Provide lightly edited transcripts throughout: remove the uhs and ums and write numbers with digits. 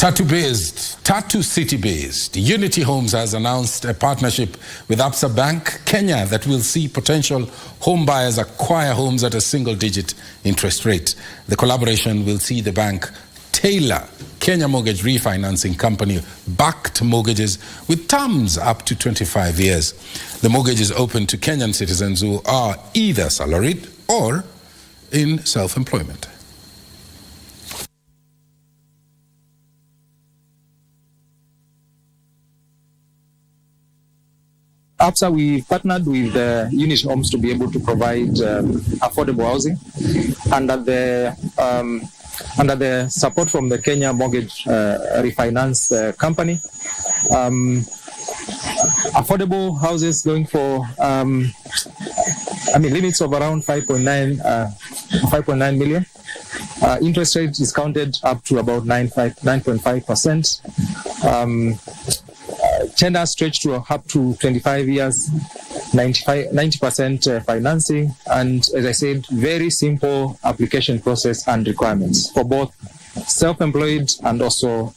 Tatu City-based Unity Homes has announced a partnership with Absa Bank Kenya that will see potential home buyers acquire homes at a single-digit interest rate. The collaboration will see the bank tailor Kenya Mortgage Refinancing Company backed mortgages with terms up to 25 years. The mortgage is open to Kenyan citizens who are either salaried or in self-employment. Absa, we partnered with Unity Homes to be able to provide affordable housing under the support from the Kenya Mortgage Refinance Company. Affordable houses going for limits of around 5.9 million. Interest rate is counted up to about 9.5%. Tenure stretched to up to 25 years, 90% financing, and as I said, very simple application process and requirements for both self-employed and also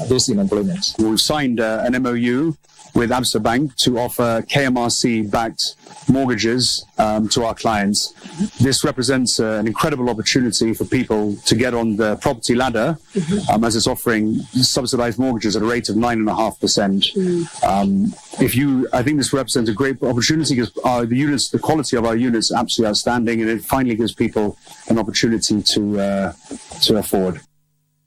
those in employment. We've signed an MOU with Absa Bank to offer KMRC-backed mortgages to our clients. This represents an incredible opportunity for people to get on the property ladder, as it's offering subsidized mortgages at a rate of 9.5%. I think this represents a great opportunity because the quality of our units is absolutely outstanding, and it finally gives people an opportunity to afford.